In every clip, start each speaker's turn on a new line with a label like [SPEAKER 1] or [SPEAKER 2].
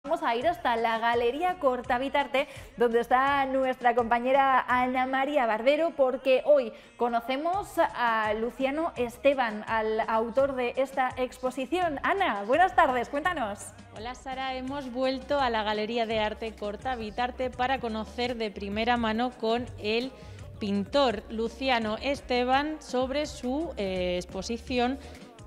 [SPEAKER 1] Vamos a ir hasta la Galería Cortavitarte, donde está nuestra compañera Ana María Barbero, porque hoy conocemos a Luciano Esteban, al autor de esta exposición. Ana, buenas tardes, cuéntanos.
[SPEAKER 2] Hola Sara, hemos vuelto a la Galería de Arte Cortavitarte para conocer de primera mano con el pintor Luciano Esteban sobre su exposición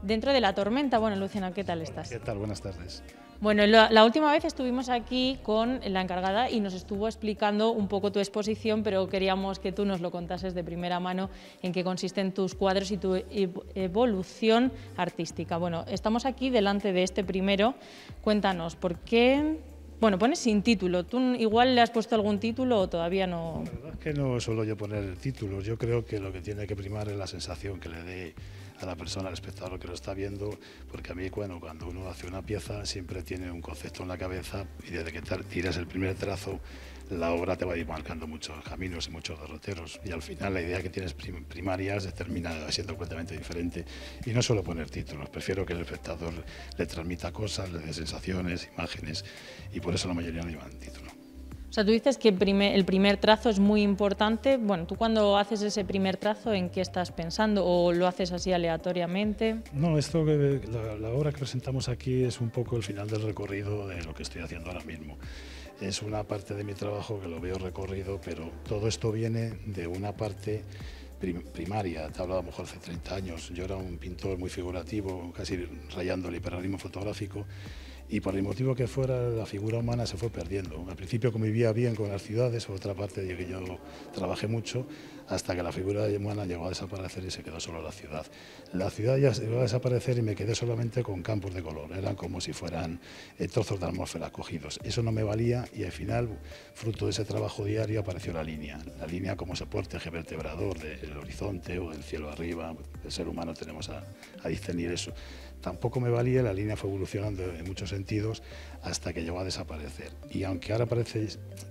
[SPEAKER 2] Dentro de la tormenta. Bueno, Luciano, ¿qué tal estás?
[SPEAKER 3] ¿Qué tal? Buenas tardes.
[SPEAKER 2] Bueno, la última vez estuvimos aquí con la encargada y nos estuvo explicando un poco tu exposición, pero queríamos que tú nos lo contases de primera mano en qué consisten tus cuadros y tu evolución artística. Bueno, estamos aquí delante de este primero. Cuéntanos, ¿por qué? Bueno, pones sin título. ¿Tú igual le has puesto algún título o todavía no?
[SPEAKER 3] La verdad es que no suelo yo poner títulos. Yo creo que lo que tiene que primar es la sensación que le dé a la persona, al espectador que lo está viendo, porque a mí cuando uno hace una pieza siempre tiene un concepto en la cabeza y desde que tiras el primer trazo la obra te va a ir marcando muchos caminos y muchos derroteros y al final la idea que tienes primarias termina siendo completamente diferente y no suelo poner títulos, prefiero que el espectador le transmita cosas, le dé sensaciones, imágenes y por eso la mayoría no llevan título.
[SPEAKER 2] O sea, tú dices que el primer trazo es muy importante. Bueno, tú cuando haces ese primer trazo, ¿en qué estás pensando? ¿O lo haces así aleatoriamente?
[SPEAKER 3] No, la obra que presentamos aquí es un poco el final del recorrido de lo que estoy haciendo ahora mismo. Es una parte de mi trabajo que lo veo recorrido, pero todo esto viene de una parte primaria. Te hablo a lo mejor hace 30 años. Yo era un pintor muy figurativo, casi rayando el hiperrealismo fotográfico. Y por el motivo que fuera, la figura humana se fue perdiendo. Al principio convivía bien con las ciudades, por otra parte de que yo trabajé mucho, hasta que la figura humana llegó a desaparecer y se quedó solo la ciudad. La ciudad ya llegó a desaparecer y me quedé solamente con campos de color, eran como si fueran trozos de atmósfera cogidos. Eso no me valía y al final, fruto de ese trabajo diario, apareció la línea como soporte eje vertebrador del horizonte o del cielo arriba. El ser humano tenemos a discernir eso. Tampoco me valía, la línea fue evolucionando en muchos sentidos hasta que llegó a desaparecer. Y aunque ahora parece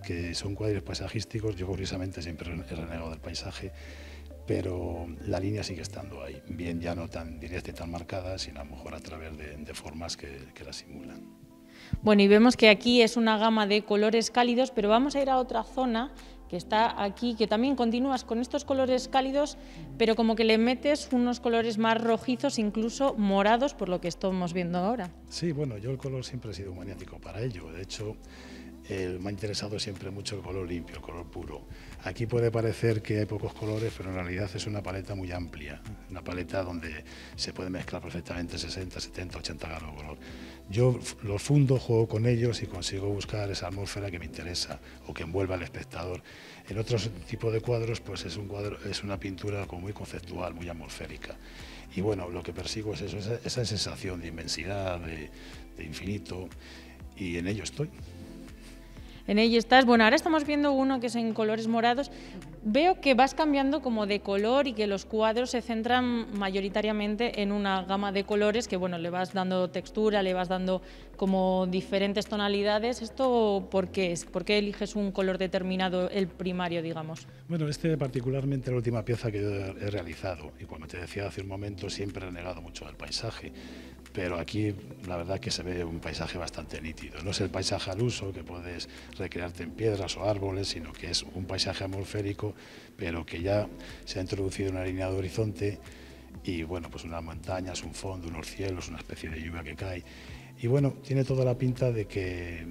[SPEAKER 3] que son cuadros paisajísticos, yo curiosamente siempre he renegado del paisaje, pero la línea sigue estando ahí, bien ya no tan directa y tan marcada, sino a lo mejor a través de formas que la simulan.
[SPEAKER 2] Bueno, y vemos que aquí es una gama de colores cálidos, pero vamos a ir a otra zona que está aquí, que también continúas con estos colores cálidos, pero como que le metes unos colores más rojizos, incluso morados, por lo que estamos viendo ahora.
[SPEAKER 3] Sí, bueno, yo el color siempre he sido un maniático para ello. De hecho, me ha interesado siempre mucho el color limpio, el color puro. Aquí puede parecer que hay pocos colores, pero en realidad es una paleta muy amplia, una paleta donde se puede mezclar perfectamente 60, 70, 80 grados de color. Yo los fundo, juego con ellos y consigo buscar esa atmósfera que me interesa o que envuelva al espectador. En otros tipos de cuadros, pues es una pintura como muy conceptual, muy atmosférica. Y bueno, lo que persigo es eso, esa sensación de inmensidad, de infinito, y en ello estoy.
[SPEAKER 2] En ello estás. Bueno, ahora estamos viendo uno que es en colores morados. Veo que vas cambiando como de color y que los cuadros se centran mayoritariamente en una gama de colores que, bueno, le vas dando textura, le vas dando como diferentes tonalidades. ¿Esto por qué es? ¿Por qué eliges un color determinado, el primario, digamos?
[SPEAKER 3] Bueno, particularmente la última pieza que yo he realizado, y como te decía hace un momento, siempre he renegado mucho del paisaje. Pero aquí la verdad que se ve un paisaje bastante nítido. No es el paisaje al uso, que puedes recrearte en piedras o árboles, sino que es un paisaje atmosférico, pero que ya se ha introducido una línea de horizonte y bueno, pues unas montañas, un fondo, unos cielos, una especie de lluvia que cae. Y bueno, tiene toda la pinta de que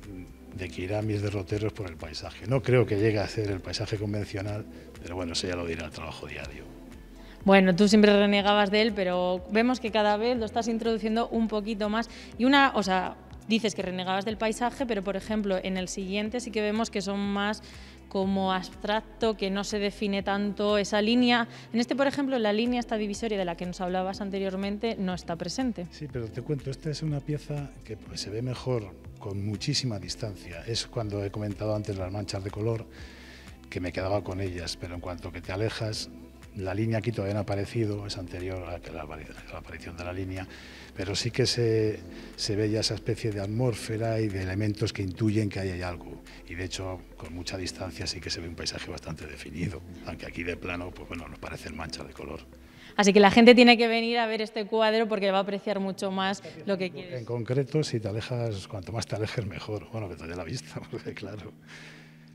[SPEAKER 3] irán mis derroteros por el paisaje. No creo que llegue a ser el paisaje convencional, pero bueno, eso ya lo dirá el trabajo diario.
[SPEAKER 2] Bueno, tú siempre renegabas de él, pero vemos que cada vez lo estás introduciendo un poquito más. O sea, dices que renegabas del paisaje, pero por ejemplo, en el siguiente sí que vemos que son más como abstracto, que no se define tanto esa línea. En este, por ejemplo, la línea esta divisoria de la que nos hablabas anteriormente no está presente.
[SPEAKER 3] Sí, pero te cuento, esta es una pieza que pues, se ve mejor con muchísima distancia. Es cuando he comentado antes las manchas de color, que me quedaba con ellas, pero en cuanto que te alejas, la línea aquí todavía no ha aparecido, es anterior a la aparición de la línea, pero sí que se ve ya esa especie de atmósfera y de elementos que intuyen que ahí hay algo. Y de hecho, con mucha distancia sí que se ve un paisaje bastante definido, aunque aquí de plano, pues bueno, nos parecen manchas de color.
[SPEAKER 2] Así que la gente tiene que venir a ver este cuadro porque va a apreciar mucho más lo que quieres.
[SPEAKER 3] En concreto, si te alejas, cuanto más te alejes mejor. Bueno, que te dé la vista, porque claro.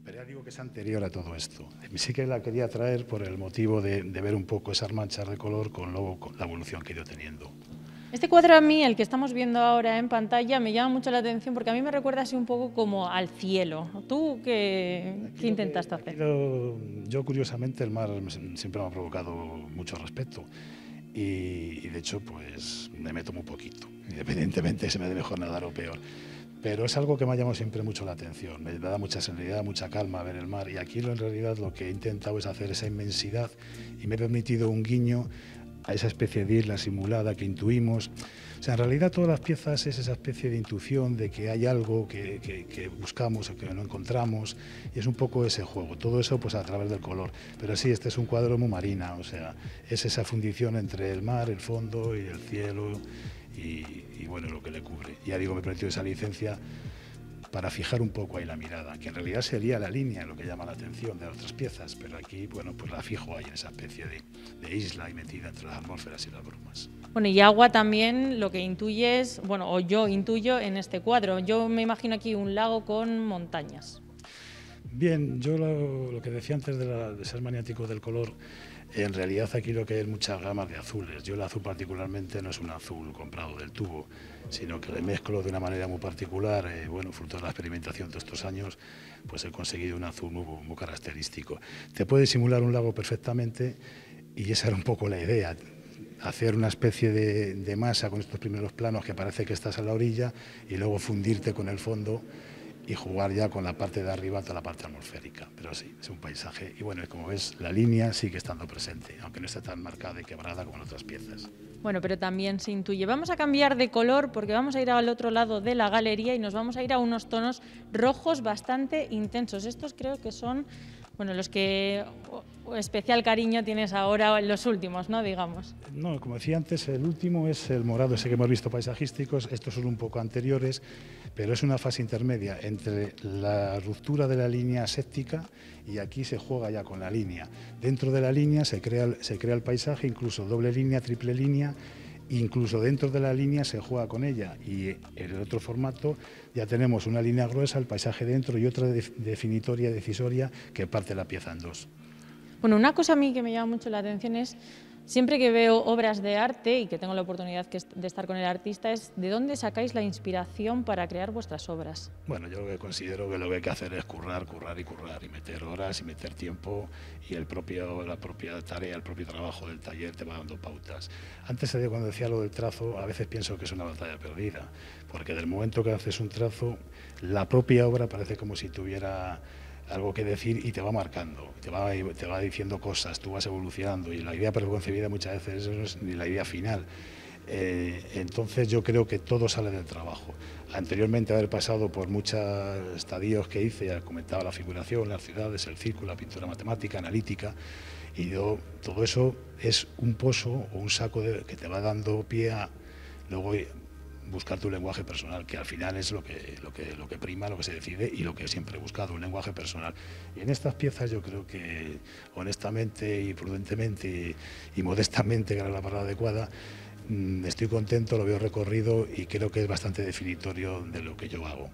[SPEAKER 3] Pero ya digo que es anterior a todo esto. Sí que la quería traer por el motivo de ver un poco esas manchas de color con la evolución que he ido teniendo.
[SPEAKER 2] Este cuadro a mí, el que estamos viendo ahora en pantalla, me llama mucho la atención porque a mí me recuerda así un poco como al cielo. ¿Tú qué intentaste hacer?
[SPEAKER 3] Yo, curiosamente, el mar siempre me ha provocado mucho respeto y de hecho, pues me meto muy poquito, independientemente se me dé mejor nadar o peor. Pero es algo que me ha llamado siempre mucho la atención, me da mucha serenidad, mucha calma ver el mar y aquí en realidad lo que he intentado es hacer esa inmensidad y me he permitido un guiño a esa especie de isla simulada que intuimos. O sea, en realidad todas las piezas es esa especie de intuición de que hay algo que buscamos o que no encontramos y es un poco ese juego, todo eso pues a través del color. Pero sí, este es un cuadro muy marina, o sea, es esa fundición entre el mar, el fondo y el cielo y bueno, lo que le cubre. Ya digo, me he permitido esa licencia para fijar un poco ahí la mirada, que en realidad sería la línea lo que llama la atención de otras piezas, pero aquí, bueno, pues la fijo ahí en esa especie de isla y metida entre las atmósferas y las brumas.
[SPEAKER 2] Bueno, y agua también, lo que intuyes, bueno, o yo intuyo en este cuadro. Yo me imagino aquí un lago con montañas.
[SPEAKER 3] Bien, yo lo que decía antes de ser maniático del color, en realidad aquí lo que hay es muchas gamas de azules. Yo el azul particularmente no es un azul comprado del tubo, sino que le mezclo de una manera muy particular. Bueno, fruto de la experimentación de estos años, pues he conseguido un azul muy característico. Te puede simular un lago perfectamente y esa era un poco la idea. Hacer una especie de masa con estos primeros planos que parece que estás a la orilla y luego fundirte con el fondo y jugar ya con la parte de arriba, toda la parte atmosférica. Pero sí, es un paisaje y bueno, como ves, la línea sigue estando presente, aunque no esté tan marcada y quebrada como en otras piezas.
[SPEAKER 2] Bueno, pero también se intuye. Vamos a cambiar de color porque vamos a ir al otro lado de la galería y nos vamos a ir a unos tonos rojos bastante intensos. Estos creo que son, bueno, los que especial cariño tienes ahora, los últimos, ¿no? Digamos.
[SPEAKER 3] No, como decía antes, el último es el morado, ese que hemos visto paisajísticos, estos son un poco anteriores, pero es una fase intermedia entre la ruptura de la línea séptica y aquí se juega ya con la línea. Dentro de la línea se crea el paisaje, incluso doble línea, triple línea, incluso dentro de la línea se juega con ella y en el otro formato ya tenemos una línea gruesa, el paisaje dentro y otra definitoria, decisoria que parte la pieza en dos.
[SPEAKER 2] Bueno, una cosa a mí que me llama mucho la atención es, siempre que veo obras de arte y que tengo la oportunidad de estar con el artista, es ¿de dónde sacáis la inspiración para crear vuestras obras?
[SPEAKER 3] Bueno, yo lo que considero que lo que hay que hacer es currar y meter horas y meter tiempo y la propia tarea, el propio trabajo del taller te va dando pautas. Antes, cuando decía lo del trazo, a veces pienso que es una batalla perdida, porque del momento que haces un trazo, la propia obra parece como si tuviera algo que decir y te va marcando, te va diciendo cosas, tú vas evolucionando y la idea preconcebida muchas veces no es ni la idea final. Entonces yo creo que todo sale del trabajo. Anteriormente haber pasado por muchos estadios que hice, ya comentaba la figuración, las ciudades, el círculo, la pintura matemática, analítica, y todo eso es un pozo o un saco que te va dando pie a luego buscar tu lenguaje personal, que al final es lo que prima, lo que se decide y lo que siempre he buscado, un lenguaje personal. Y en estas piezas yo creo que honestamente y prudentemente y modestamente, que era la palabra adecuada, estoy contento, lo veo recorrido y creo que es bastante definitorio de lo que yo hago,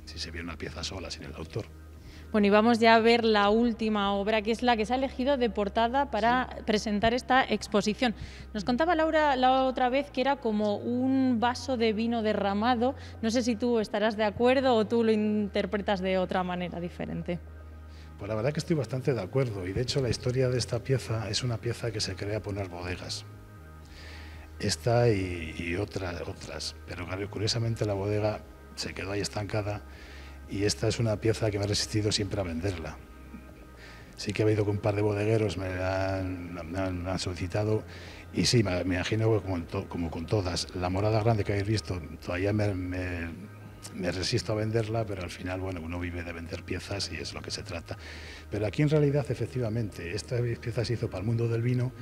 [SPEAKER 3] si se ve una pieza sola, sin el autor.
[SPEAKER 2] Bueno, y vamos ya a ver la última obra, que es la que se ha elegido de portada para presentar esta exposición. Nos contaba Laura la otra vez que era como un vaso de vino derramado. No sé si tú estarás de acuerdo o tú lo interpretas de otra manera diferente.
[SPEAKER 3] Pues la verdad que estoy bastante de acuerdo y de hecho la historia de esta pieza es una pieza que se crea por unas bodegas. Esta y otras, pero curiosamente la bodega se quedó ahí estancada. Y esta es una pieza que me he resistido siempre a venderla. Sí que he ido con un par de bodegueros, me han solicitado y sí, me imagino que como con todas. La morada grande que habéis visto, todavía me resisto a venderla, pero al final, bueno, uno vive de vender piezas y es lo que se trata. Pero aquí en realidad, efectivamente, esta pieza se hizo para el mundo del vino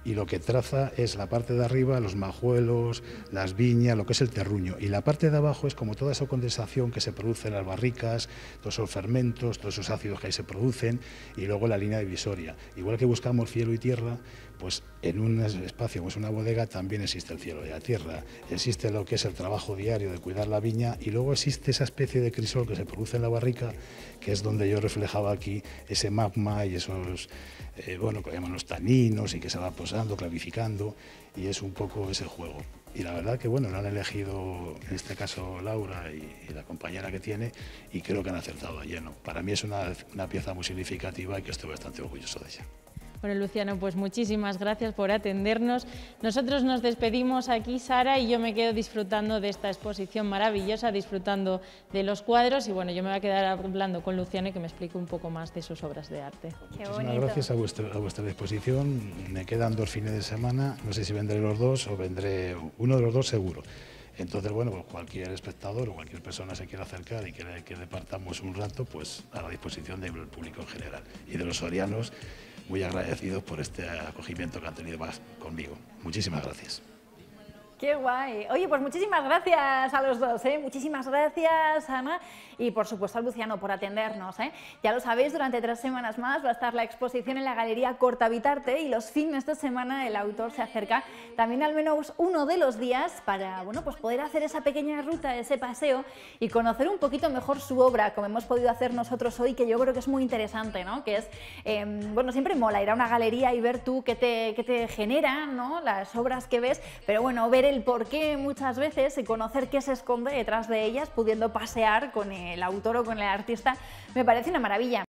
[SPEAKER 3] y lo que traza es la parte de arriba, los majuelos, las viñas, lo que es el terruño. Y la parte de abajo es como toda esa condensación que se produce en las barricas, todos esos fermentos, todos esos ácidos que ahí se producen, y luego la línea divisoria. Igual que buscamos cielo y tierra, pues en un espacio como es una bodega también existe el cielo y la tierra, existe lo que es el trabajo diario de cuidar la viña y luego existe esa especie de crisol que se produce en la barrica, que es donde yo reflejaba aquí ese magma y esos, bueno, que llaman los taninos y que se va posando, clarificando, y es un poco ese juego. Y la verdad que bueno, lo han elegido en este caso Laura y la compañera que tiene, y creo que han acertado a lleno. Para mí es una pieza muy significativa y que estoy bastante orgulloso de ella.
[SPEAKER 2] Bueno, Luciano, pues muchísimas gracias por atendernos. Nosotros nos despedimos aquí, Sara, y yo me quedo disfrutando de esta exposición maravillosa, disfrutando de los cuadros, y bueno, yo me voy a quedar hablando con Luciano y que me explique un poco más de sus obras de arte.
[SPEAKER 3] Muchísimas gracias a vuestra disposición. Me quedan 2 fines de semana, no sé si vendré los 2 o vendré uno de los 2 seguro. Entonces, bueno, pues cualquier espectador o cualquier persona se quiera acercar y que departamos un rato, pues a la disposición del público en general y de los sorianos, muy agradecidos por este acogimiento que han tenido más conmigo. Muchísimas gracias.
[SPEAKER 1] ¡Qué guay! Oye, pues muchísimas gracias a los dos, ¿eh? Muchísimas gracias, Ana, y por supuesto a Luciano por atendernos, ¿eh? Ya lo sabéis, durante 3 semanas más va a estar la exposición en la Galería Cortavitarte y los fines de semana el autor se acerca también al menos uno de los días para, bueno, pues poder hacer esa pequeña ruta, ese paseo y conocer un poquito mejor su obra, como hemos podido hacer nosotros hoy, que yo creo que es muy interesante, ¿no? Que es, bueno, siempre mola ir a una galería y ver tú qué te generan, ¿no? Las obras que ves, pero bueno, ver el porqué muchas veces y conocer qué se esconde detrás de ellas, pudiendo pasear con el autor o con el artista, me parece una maravilla.